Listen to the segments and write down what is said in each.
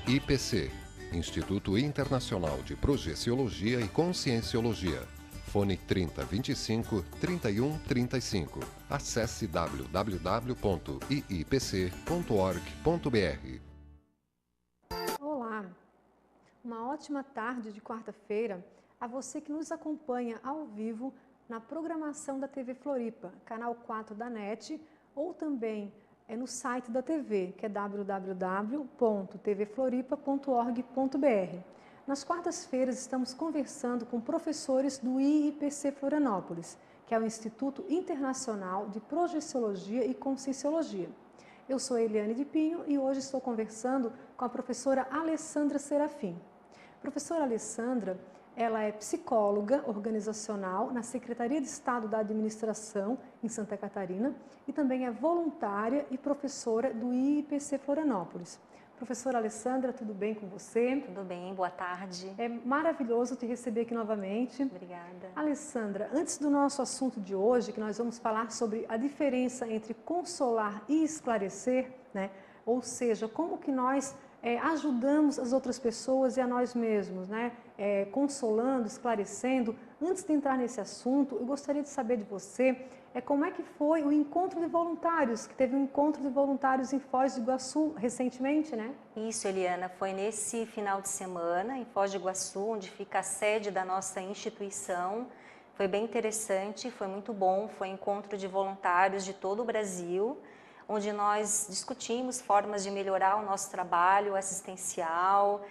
IIPC, Instituto Internacional de Projeciologia e Conscienciologia. Fone 3025 3135. Acesse www.iipc.org.br. Olá, uma ótima tarde de quarta-feira a você que nos acompanha ao vivo na programação da TV Floripa, canal 4 da NET, ou também no site da TV, que é www.tvfloripa.org.br. Nas quartas-feiras estamos conversando com professores do IIPC Florianópolis, que é o Instituto Internacional de Projeciologia e Conscienciologia. Eu sou Eliane de Pinho e hoje estou conversando com a professora Alessandra Serafim. Professora Alessandra, ela é psicóloga organizacional na Secretaria de Estado da Administração em Santa Catarina e também é voluntária e professora do IIPC Florianópolis. Professora Alessandra, tudo bem com você? Tudo bem, boa tarde. É maravilhoso te receber aqui novamente. Obrigada. Alessandra, antes do nosso assunto de hoje, que nós vamos falar sobre a diferença entre consolar e esclarecer, né? Ou seja, como que nós ajudamos as outras pessoas e a nós mesmos, né? Consolando, esclarecendo. Antes de entrar nesse assunto, eu gostaria de saber de você como é que foi o encontro de voluntários, que teve um encontro de voluntários em Foz do Iguaçu recentemente, né? Isso, Eliana, foi nesse final de semana em Foz do Iguaçu, onde fica a sede da nossa instituição. Foi bem interessante, foi muito bom, foi um encontro de voluntários de todo o Brasil, onde nós discutimos formas de melhorar o nosso trabalho assistencial,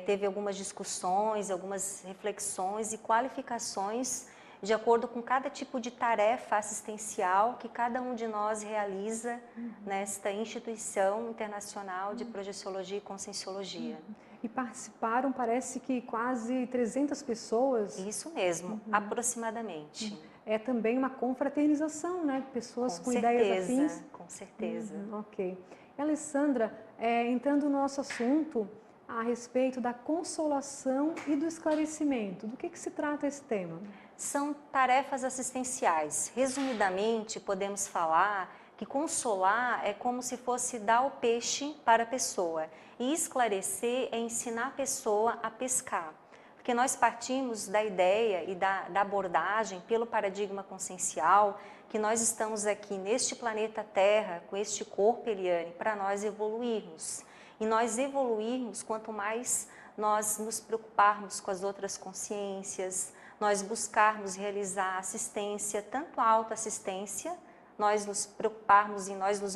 teve algumas discussões, algumas reflexões e qualificações de acordo com cada tipo de tarefa assistencial que cada um de nós realiza nesta instituição internacional de projeciologia e conscienciologia. E participaram, parece que quase 300 pessoas. Isso mesmo, aproximadamente. É também uma confraternização, né? Pessoas com certeza, ideias afins. Com certeza. Ok. Alessandra, entrando no nosso assunto a respeito da consolação e do esclarecimento, do que se trata esse tema? São tarefas assistenciais. Resumidamente, podemos falar que consolar é como se fosse dar o peixe para a pessoa e esclarecer é ensinar a pessoa a pescar. Porque nós partimos da ideia e da abordagem pelo paradigma consciencial que nós estamos aqui neste planeta Terra, com este corpo, Eliane, para nós evoluirmos. E nós evoluirmos quanto mais nós nos preocuparmos com as outras consciências, nós buscarmos realizar assistência, tanto a autoassistência, nós nos preocuparmos em nós nos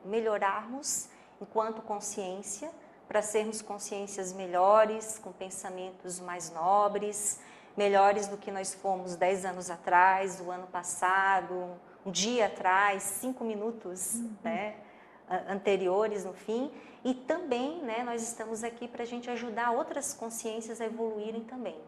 melhorarmos enquanto consciência, para sermos consciências melhores, com pensamentos mais nobres, melhores do que nós fomos 10 anos atrás, o ano passado, um dia atrás, 5 minutos né, anteriores no fim. E também nós estamos aqui para a gente ajudar outras consciências a evoluírem também.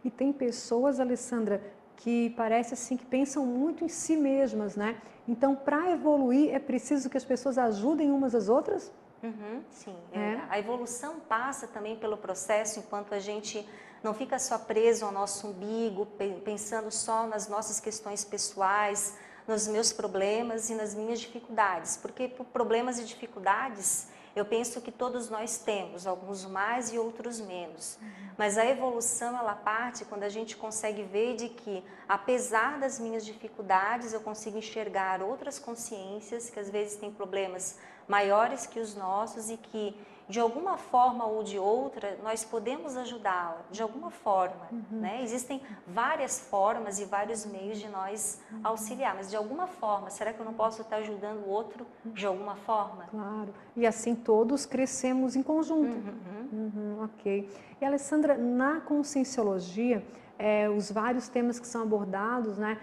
E tem pessoas, Alessandra, que parece assim que pensam muito em si mesmas, né? Então, para evoluir, é preciso que as pessoas ajudem umas às outras? Sim, a evolução passa também pelo processo enquanto a gente não fica só preso ao nosso umbigo, pensando só nas nossas questões pessoais, nos meus problemas e nas minhas dificuldades, porque por problemas e dificuldades eu penso que todos nós temos, alguns mais e outros menos, mas a evolução ela parte quando a gente consegue ver de que apesar das minhas dificuldades eu consigo enxergar outras consciências que às vezes têm problemas maiores que os nossos e que de alguma forma ou de outra nós podemos ajudá-la, de alguma forma, né? Existem várias formas e vários meios de nós auxiliar, mas de alguma forma, será que eu não posso estar ajudando o outro de alguma forma? Claro, e assim todos crescemos em conjunto. Ok. E Alessandra, na conscienciologia, os vários temas que são abordados, né?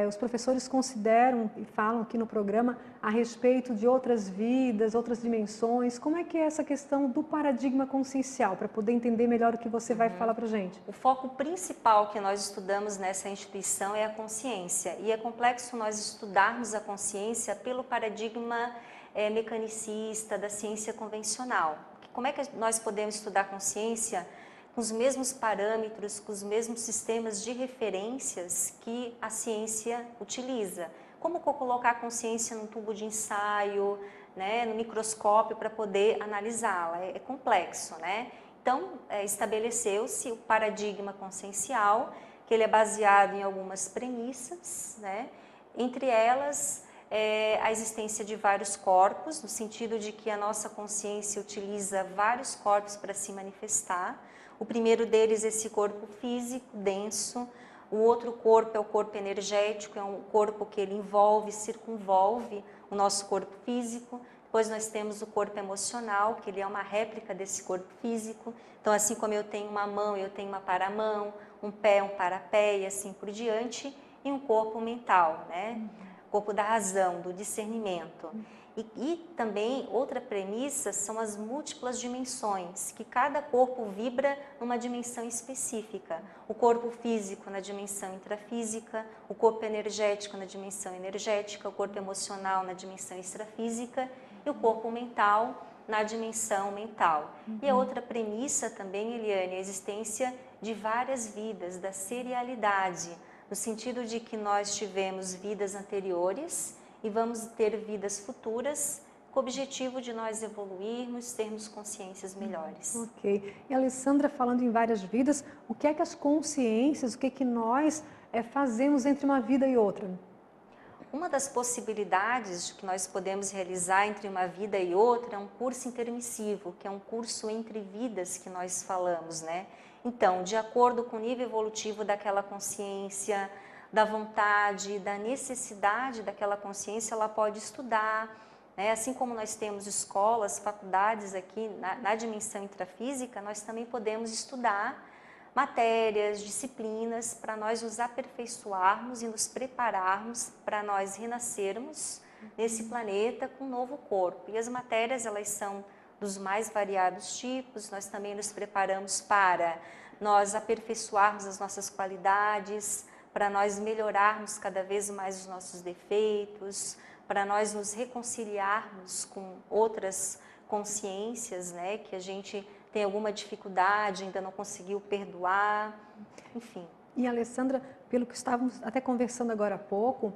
Os professores consideram e falam aqui no programa a respeito de outras vidas, outras dimensões. Como é que é essa questão do paradigma consciencial, para poder entender melhor o que você vai falar para a gente? O foco principal que nós estudamos nessa instituição é a consciência. E é complexo nós estudarmos a consciência pelo paradigma mecanicista da ciência convencional. Como é que nós podemos estudar a consciência com os mesmos parâmetros, com os mesmos sistemas de referências que a ciência utiliza? Como colocar a consciência num tubo de ensaio, né, no microscópio para poder analisá-la, é complexo, né? Então, estabeleceu-se o paradigma consciencial, que ele é baseado em algumas premissas, né? Entre elas, a existência de vários corpos, no sentido de que a nossa consciência utiliza vários corpos para se manifestar. O primeiro deles é esse corpo físico, denso. O outro corpo é o corpo energético, é um corpo que ele envolve, circunvolve o nosso corpo físico. Depois nós temos o corpo emocional, que ele é uma réplica desse corpo físico. Então, assim como eu tenho uma mão, eu tenho uma paramão, um pé, um parapé e assim por diante. E um corpo mental, né? Corpo da razão, do discernimento. E também, outra premissa são as múltiplas dimensões, que cada corpo vibra numa dimensão específica. O corpo físico na dimensão intrafísica, o corpo energético na dimensão energética, o corpo emocional na dimensão extrafísica e o corpo mental na dimensão mental. E a outra premissa também, Eliane, é a existência de várias vidas, da serialidade, no sentido de que nós tivemos vidas anteriores e vamos ter vidas futuras com o objetivo de nós evoluirmos, termos consciências melhores. Ok. E Alessandra, falando em várias vidas, o que é que as consciências, o que é que nós fazemos entre uma vida e outra? Uma das possibilidades que nós podemos realizar entre uma vida e outra é um curso intermissivo, que é um curso entre vidas que nós falamos, né? Então, de acordo com o nível evolutivo daquela consciência, da vontade, da necessidade daquela consciência, ela pode estudar, né? Assim como nós temos escolas, faculdades aqui na dimensão intrafísica, nós também podemos estudar matérias, disciplinas, para nós nos aperfeiçoarmos e nos prepararmos para nós renascermos nesse planeta com um novo corpo. E as matérias, elas são dos mais variados tipos, nós também nos preparamos para nós aperfeiçoarmos as nossas qualidades, para nós melhorarmos cada vez mais os nossos defeitos, para nós nos reconciliarmos com outras consciências, né, que a gente tem alguma dificuldade, ainda não conseguiu perdoar, enfim. E Alessandra, pelo que estávamos até conversando agora há pouco,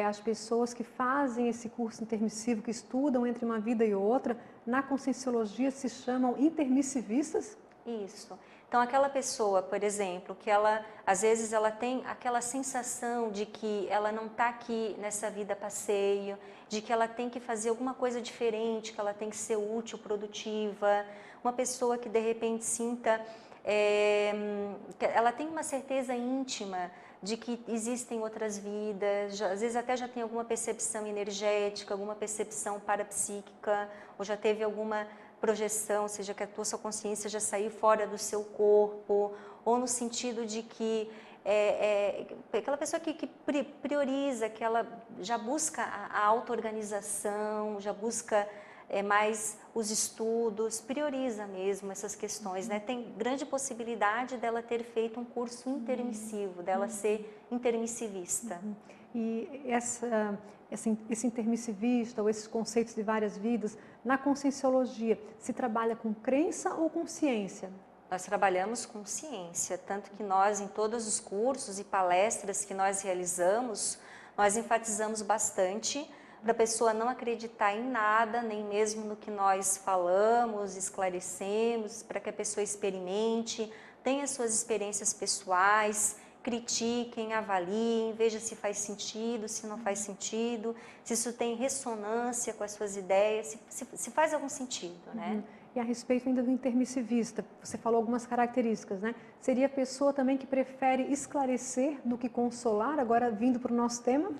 as pessoas que fazem esse curso intermissivo, que estudam entre uma vida e outra, na Conscienciologia se chamam intermissivistas? Isso. Então, aquela pessoa, por exemplo, que ela, às vezes, ela tem aquela sensação de que ela não está aqui nessa vida passeio, de que ela tem que fazer alguma coisa diferente, que ela tem que ser útil, produtiva. Uma pessoa que, de repente, sinta, que ela tem uma certeza íntima de que existem outras vidas, às vezes até já tem alguma percepção energética, alguma percepção parapsíquica, ou já teve alguma projeção, ou seja, que a sua consciência já saiu fora do seu corpo, ou no sentido de que aquela pessoa que prioriza, que ela já busca a auto-organização, já busca mais os estudos, prioriza mesmo essas questões, né? Tem grande possibilidade dela ter feito um curso intermissivo, dela ser intermissivista. E esse intermissivista, ou esses conceitos de várias vidas, na Conscienciologia, se trabalha com crença ou com ciência? Nós trabalhamos com ciência, tanto que nós, em todos os cursos e palestras que nós realizamos, nós enfatizamos bastante para a pessoa não acreditar em nada, nem mesmo no que nós falamos, esclarecemos, para que a pessoa experimente, tenha suas experiências pessoais, critiquem, avaliem, veja se faz sentido, se não faz sentido, se isso tem ressonância com as suas ideias, se faz algum sentido, né? E a respeito ainda do intermissivista, você falou algumas características, né? Seria a pessoa também que prefere esclarecer do que consolar, agora vindo para o nosso tema?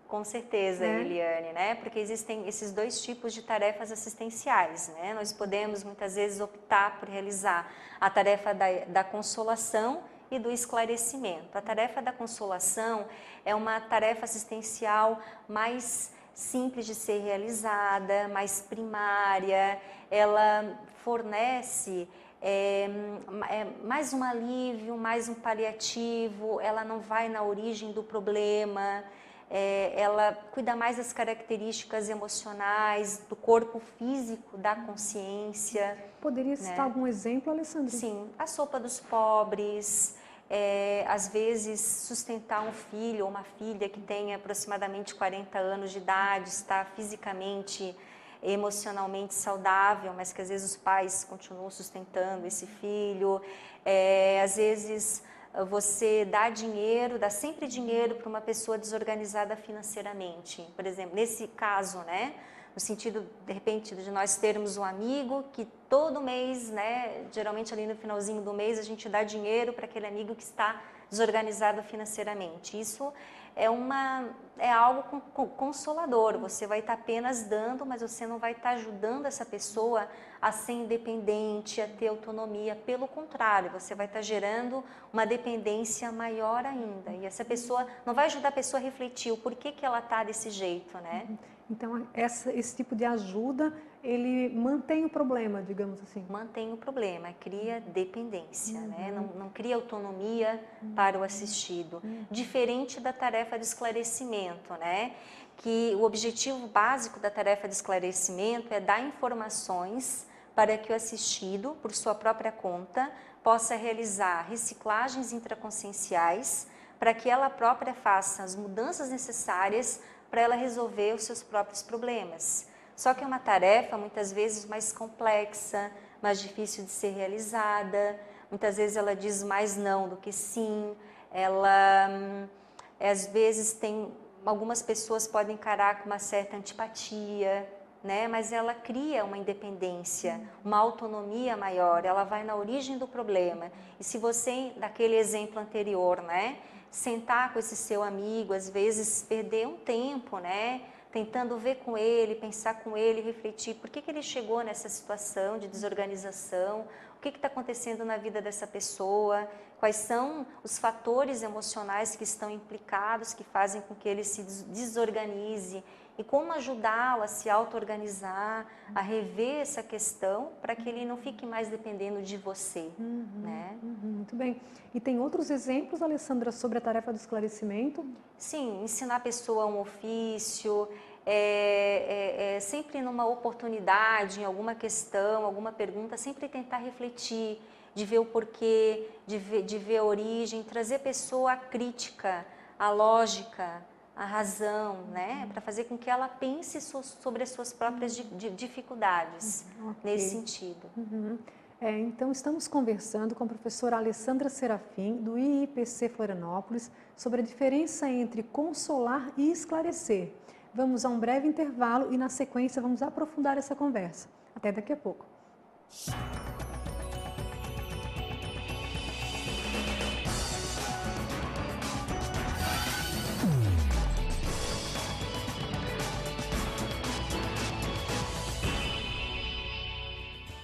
Com certeza, Eliane, né? Porque existem esses dois tipos de tarefas assistenciais, né? Nós podemos muitas vezes optar por realizar a tarefa da consolação e do esclarecimento. A tarefa da consolação é uma tarefa assistencial mais simples de ser realizada, mais primária, ela fornece mais um alívio, mais um paliativo, ela não vai na origem do problema, ela cuida mais das características emocionais, do corpo físico, da consciência. Poderia citar algum exemplo, Alessandra? Sim, a sopa dos pobres, às vezes sustentar um filho ou uma filha que tenha aproximadamente 40 anos de idade, está fisicamente, emocionalmente saudável, mas que às vezes os pais continuam sustentando esse filho. Às vezes você dá dinheiro, dá sempre dinheiro para uma pessoa desorganizada financeiramente. Por exemplo, nesse caso, né? No sentido, de repente, de nós termos um amigo que todo mês, né, geralmente ali no finalzinho do mês, a gente dá dinheiro para aquele amigo que está desorganizado financeiramente. Isso é algo consolador, você vai estar apenas dando, mas você não vai estar ajudando essa pessoa a ser independente, a ter autonomia. Pelo contrário, você vai estar gerando uma dependência maior ainda. E essa pessoa não vai ajudar a pessoa a refletir o porquê que ela está desse jeito, né? Então, esse tipo de ajuda, ele mantém o problema, digamos assim. Mantém o problema, cria dependência, né? Não cria autonomia para o assistido. Diferente da tarefa de esclarecimento, né? Que o objetivo básico da tarefa de esclarecimento é dar informações para que o assistido, por sua própria conta, possa realizar reciclagens intraconscienciais para que ela própria faça as mudanças necessárias para ela resolver os seus próprios problemas. Só que é uma tarefa muitas vezes mais complexa, mais difícil de ser realizada, muitas vezes ela diz mais não do que sim, ela às vezes algumas pessoas podem encarar com uma certa antipatia, né? Mas ela cria uma independência, uma autonomia maior, ela vai na origem do problema. E se você, daquele exemplo anterior, né, sentar com esse seu amigo, às vezes perder um tempo, né, tentando ver com ele, pensar com ele, refletir por que ele chegou nessa situação de desorganização, o que está acontecendo na vida dessa pessoa, quais são os fatores emocionais que estão implicados, que fazem com que ele se desorganize, e como ajudá-lo a se auto-organizar, a rever essa questão para que ele não fique mais dependendo de você. Né? Muito bem. E tem outros exemplos, Alessandra, sobre a tarefa do esclarecimento? Sim, ensinar a pessoa um ofício, sempre numa oportunidade, em alguma questão, alguma pergunta, sempre tentar refletir, de ver o porquê, de ver a origem, trazer a pessoa à crítica, à lógica, a razão, né, para fazer com que ela pense sobre as suas próprias dificuldades, nesse sentido. Então, estamos conversando com a professora Alessandra Serafim, do IIPC Florianópolis, sobre a diferença entre consolar e esclarecer. Vamos a um breve intervalo e, na sequência, vamos aprofundar essa conversa. Até daqui a pouco.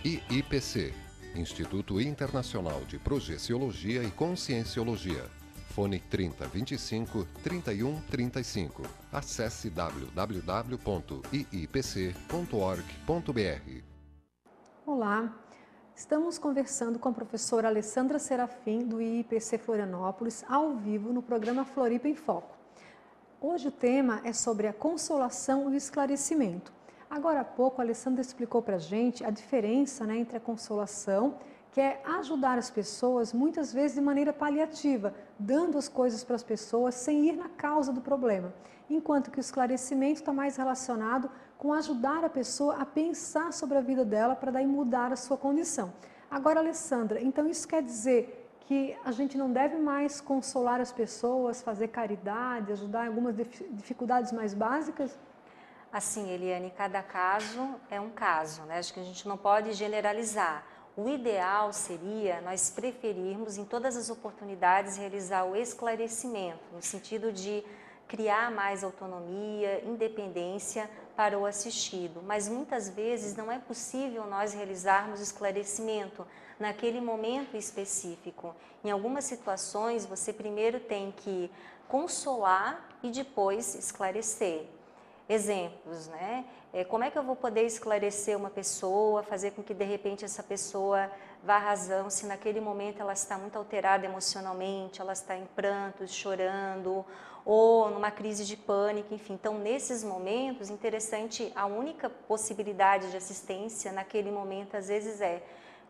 IIPC, Instituto Internacional de Projeciologia e Conscienciologia. Fone 3025 3135. Acesse www.iipc.org.br. Olá, estamos conversando com a professora Alessandra Serafim, do IIPC Florianópolis, ao vivo no programa Floripa em Foco. Hoje o tema é sobre a consolação e o esclarecimento. Agora há pouco a Alessandra explicou para a gente a diferença, né, entre a consolação, que é ajudar as pessoas muitas vezes de maneira paliativa, dando as coisas para as pessoas sem ir na causa do problema, enquanto que o esclarecimento está mais relacionado com ajudar a pessoa a pensar sobre a vida dela para daí mudar a sua condição. Agora, Alessandra, então isso quer dizer que a gente não deve mais consolar as pessoas, fazer caridade, ajudar em algumas dificuldades mais básicas? Assim, Eliane, cada caso é um caso, né? Acho que a gente não pode generalizar. O ideal seria nós preferirmos, em todas as oportunidades, realizar o esclarecimento, no sentido de criar mais autonomia, independência para o assistido. Mas muitas vezes não é possível nós realizarmos esclarecimento naquele momento específico. Em algumas situações, você primeiro tem que consolar e depois esclarecer. Exemplos, né? Como é que eu vou poder esclarecer uma pessoa, fazer com que de repente essa pessoa vá à razão, se naquele momento ela está muito alterada emocionalmente, ela está em prantos, chorando, ou numa crise de pânico, enfim. Então, nesses momentos, interessante, a única possibilidade de assistência naquele momento, às vezes, é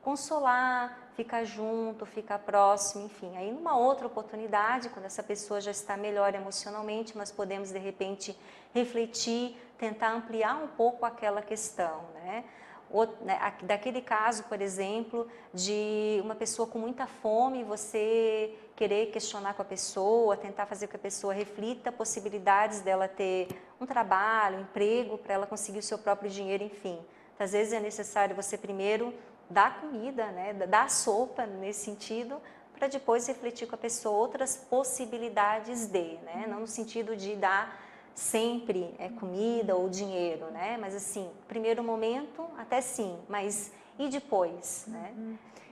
consolar, ficar junto, ficar próximo, enfim. Aí numa outra oportunidade, quando essa pessoa já está melhor emocionalmente, nós podemos de repente refletir, tentar ampliar um pouco aquela questão, né? Daquele caso, por exemplo, de uma pessoa com muita fome, você querer questionar com a pessoa, tentar fazer com que a pessoa reflita possibilidades dela ter um trabalho, um emprego, para ela conseguir o seu próprio dinheiro, enfim. Às vezes é necessário você primeiro dar comida, né, dar sopa nesse sentido, para depois refletir com a pessoa outras possibilidades né, não no sentido de dar sempre comida ou dinheiro, né? Mas assim, primeiro momento até sim, mas e depois, né?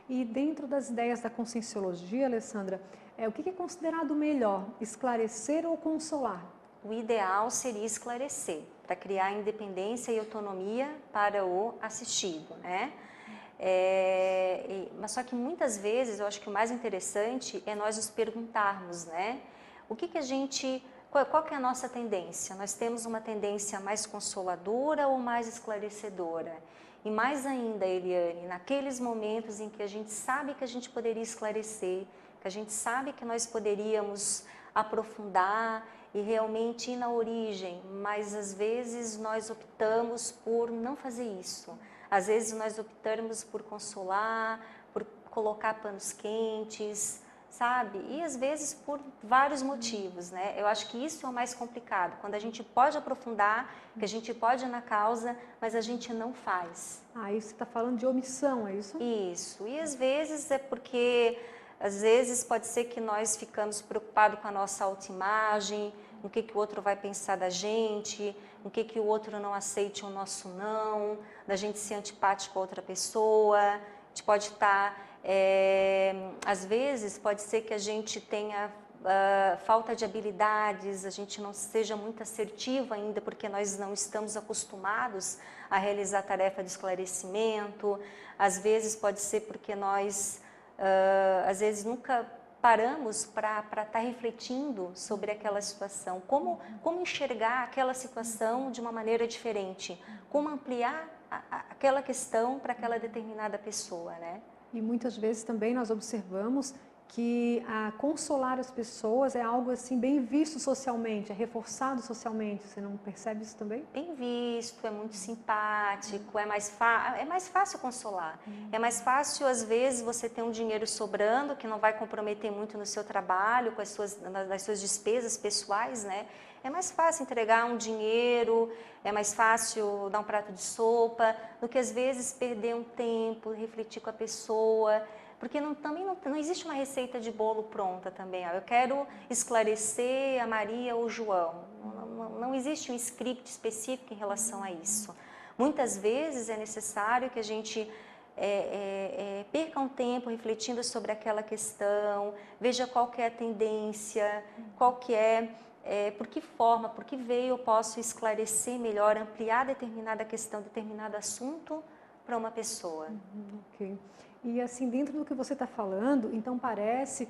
E dentro das ideias da conscienciologia, Alessandra, o que é considerado melhor, esclarecer ou consolar? O ideal seria esclarecer, para criar independência e autonomia para o assistido, né? Mas só que muitas vezes, eu acho que o mais interessante é nós nos perguntarmos, né? O que a gente... Qual que é a nossa tendência? Nós temos uma tendência mais consoladora ou mais esclarecedora? E mais ainda, Eliane, naqueles momentos em que a gente sabe que a gente poderia esclarecer, que a gente sabe que nós poderíamos aprofundar e realmente ir na origem, mas às vezes nós optamos por não fazer isso. Às vezes nós optamos por consolar, por colocar panos quentes, sabe? E às vezes por vários motivos, né? Eu acho que isso é o mais complicado, quando a gente pode aprofundar, que a gente pode ir na causa, mas a gente não faz. Aí você está falando de omissão, é isso? Isso, e às vezes é porque, às vezes pode ser que nós ficamos preocupados com a nossa autoimagem, o que o outro vai pensar da gente, o que o outro não aceite o nosso não, da gente ser antipático a outra pessoa, a gente pode estar... às vezes pode ser que a gente tenha falta de habilidades, a gente não seja muito assertivo ainda porque nós não estamos acostumados a realizar a tarefa de esclarecimento, às vezes pode ser porque nós às vezes nunca paramos para estar refletindo sobre aquela situação, como enxergar aquela situação de uma maneira diferente, como ampliar aquela questão para aquela determinada pessoa, né? E muitas vezes também nós observamos que consolar as pessoas é algo assim bem visto socialmente, é reforçado socialmente. Você não percebe isso também? Bem visto, é muito simpático, é mais fácil consolar. É mais fácil, às vezes, você ter um dinheiro sobrando, que não vai comprometer muito no seu trabalho, nas suas despesas pessoais, né? É mais fácil entregar um dinheiro, é mais fácil dar um prato de sopa, do que às vezes perder um tempo, refletir com a pessoa, porque também não existe uma receita de bolo pronta também. Eu quero esclarecer a Maria ou o João. Não existe um script específico em relação a isso. Muitas vezes é necessário que a gente perca um tempo refletindo sobre aquela questão, veja qual que é a tendência, qual que por que forma, por que veio eu posso esclarecer melhor, ampliar determinada questão, determinado assunto para uma pessoa. Ok. E assim, dentro do que você está falando, então parece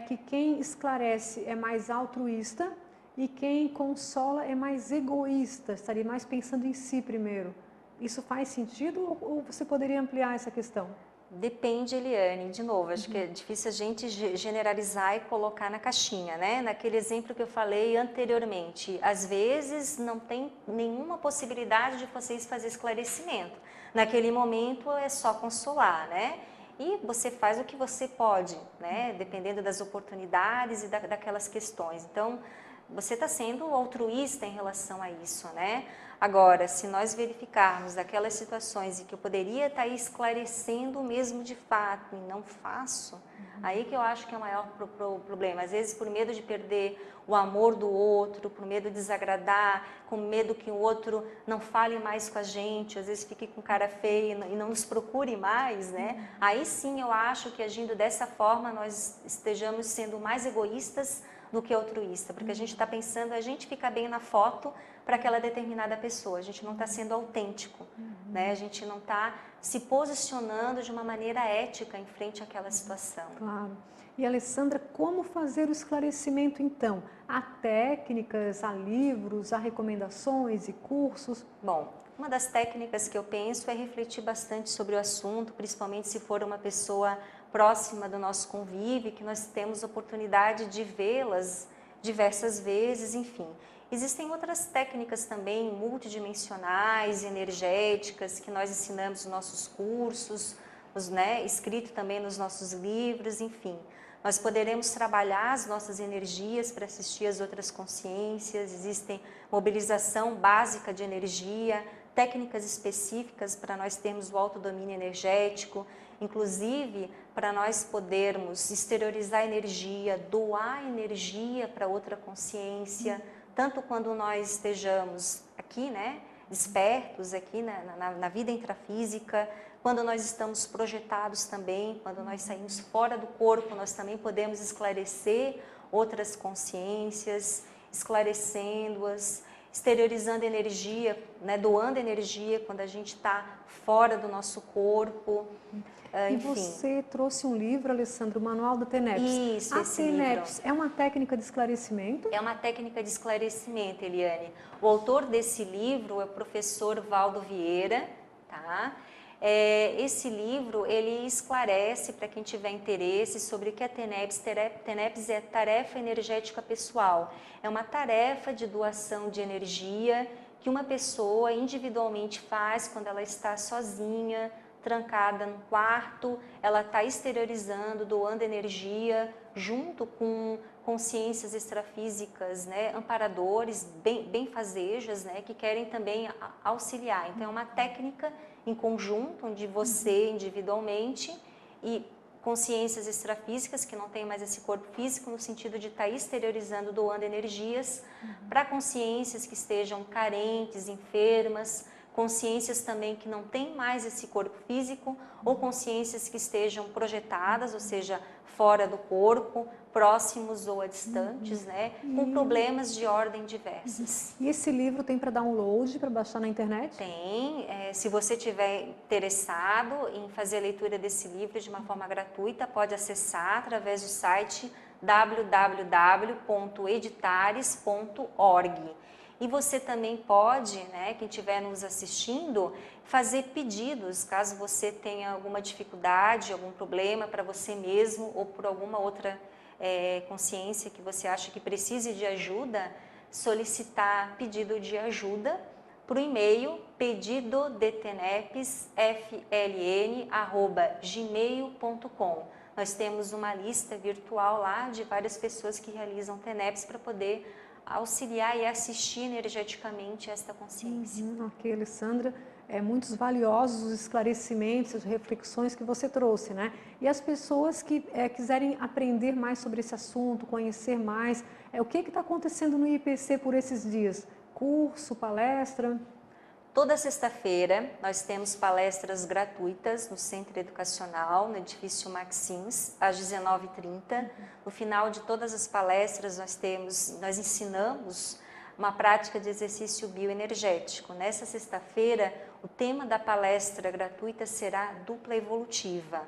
que quem esclarece é mais altruísta e quem consola é mais egoísta, estaria mais pensando em si primeiro. Isso faz sentido ou você poderia ampliar essa questão? Depende, Eliane, de novo, acho que é difícil a gente generalizar e colocar na caixinha, né? Naquele exemplo que eu falei anteriormente, às vezes não tem nenhuma possibilidade de vocês fazer esclarecimento. Naquele momento é só consolar, né? E você faz o que você pode, né? Dependendo das oportunidades e daquelas questões. Então, você está sendo altruísta em relação a isso, né? Agora, se nós verificarmos daquelas situações em que eu poderia estar esclarecendo mesmo de fato e não faço, aí que eu acho que é o maior problema. Às vezes por medo de perder o amor do outro, por medo de desagradar, com medo que o outro não fale mais com a gente, às vezes fique com cara feia e não nos procure mais, né? Aí sim eu acho que agindo dessa forma nós estejamos sendo mais egoístas do que altruísta, porque a gente está pensando, a gente fica bem na foto para aquela determinada pessoa, a gente não está sendo autêntico, né? A gente não está se posicionando de uma maneira ética em frente àquela situação. Claro. E Alessandra, como fazer o esclarecimento então? Há técnicas, há livros, há recomendações e cursos? Bom, Uma das técnicas que eu penso é refletir bastante sobre o assunto, principalmente se for uma pessoa próxima do nosso convívio, que nós temos oportunidade de vê-las diversas vezes, enfim. Existem outras técnicas também multidimensionais, energéticas, que nós ensinamos nos nossos cursos, escrito também nos nossos livros, enfim. Nós poderemos trabalhar as nossas energias para assistir às outras consciências, existem mobilização básica de energia, técnicas específicas para nós termos o autodomínio energético, inclusive para nós podermos exteriorizar energia, doar energia para outra consciência, tanto quando nós estejamos aqui, despertos aqui na vida intrafísica, quando nós estamos projetados também, quando nós saímos fora do corpo, nós também podemos esclarecer outras consciências, esclarecendo-as, exteriorizando energia, doando energia quando a gente está fora do nosso corpo. E você trouxe um livro, Alessandra, o Manual da TENEPS. Isso, esse TENEPS livro. É uma técnica de esclarecimento? É uma técnica de esclarecimento, Eliane. O autor desse livro é o professor Valdo Vieira, tá? Esse livro, ele esclarece para quem tiver interesse sobre o que é TENEPS. TENEPS é tarefa energética pessoal. É uma tarefa de doação de energia que uma pessoa individualmente faz quando ela está sozinha, trancada no quarto, ela está exteriorizando, doando energia, junto com consciências extrafísicas, amparadores, benfazejas, que querem também auxiliar. Então, é uma técnica em conjunto, onde você individualmente e consciências extrafísicas, que não tem mais esse corpo físico, no sentido de estar exteriorizando, doando energias para consciências que estejam carentes, enfermas, consciências também que não têm mais esse corpo físico, ou consciências que estejam projetadas, ou seja, fora do corpo, próximos ou distantes, com problemas de ordem diversas. E esse livro tem para download, para baixar na internet? Tem. Se você estiver interessado em fazer a leitura desse livro de uma forma gratuita, pode acessar através do site www.editares.org. E você também pode, quem estiver nos assistindo, fazer pedidos, caso você tenha alguma dificuldade, algum problema para você mesmo ou por alguma outra consciência que você acha que precise de ajuda, solicitar pedido de ajuda para o e-mail pedidodetenepsfln@gmail.com. Nós temos uma lista virtual lá de várias pessoas que realizam TENEPS para poder auxiliar e assistir energeticamente esta consciência. Ok, Alessandra, muitos valiosos os esclarecimentos, as reflexões que você trouxe, E as pessoas que quiserem aprender mais sobre esse assunto, conhecer mais, o que está acontecendo no IPC por esses dias? Curso, palestra? Toda sexta-feira nós temos palestras gratuitas no Centro Educacional, no edifício Maxims, às 19h30. No final de todas as palestras nós ensinamos uma prática de exercício bioenergético. Nessa sexta-feira, o tema da palestra gratuita será dupla evolutiva.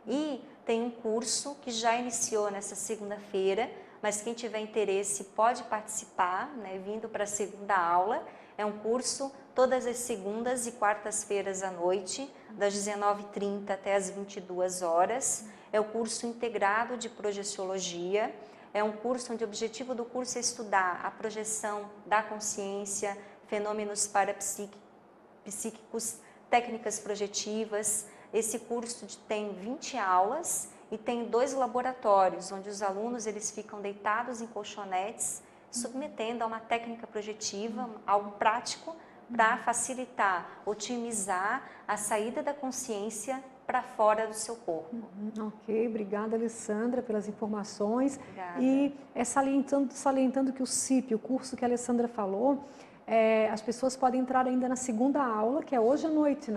E tem um curso que já iniciou nessa segunda-feira, mas quem tiver interesse pode participar, vindo para a segunda aula. É um curso todas as segundas e quartas-feiras à noite, das 19h30 até as 22 horas. É o curso integrado de projeciologia. É um curso onde o objetivo do curso é estudar a projeção da consciência, fenômenos parapsíquicos, técnicas projetivas. Esse curso tem 20 aulas e tem 2 laboratórios, onde os alunos eles ficam deitados em colchonetes, submetendo a uma técnica projetiva, algo prático, para facilitar, otimizar a saída da consciência para fora do seu corpo. Ok, obrigada, Alessandra, pelas informações. Obrigada. E salientando que o CIP, o curso que a Alessandra falou, as pessoas podem entrar ainda na segunda aula, que é hoje à noite,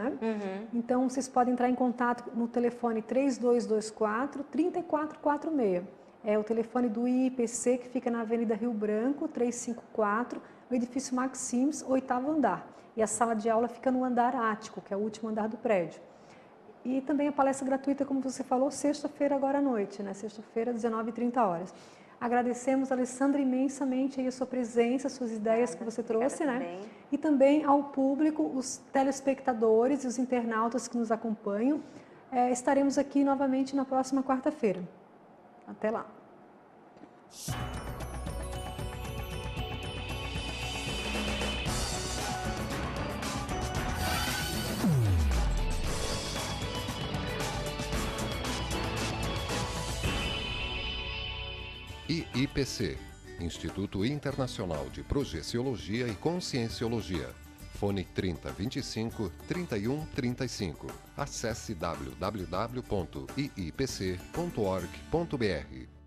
Então, vocês podem entrar em contato no telefone 3224-3446. É o telefone do IIPC, que fica na Avenida Rio Branco, 354, no edifício Maxims, 8º andar. E a sala de aula fica no andar ático, que é o último andar do prédio. E também a palestra gratuita, como você falou, sexta-feira agora à noite, Sexta-feira, 19h30. Agradecemos, Alessandra, imensamente aí a sua presença, as suas ideias que você trouxe, né? Também. E também ao público, os telespectadores e os internautas que nos acompanham. Estaremos aqui novamente na próxima quarta-feira. Até lá. IIPC, Instituto Internacional de Projeciologia e Conscienciologia. Fone 3025 3135. Acesse www.iipc.org.br.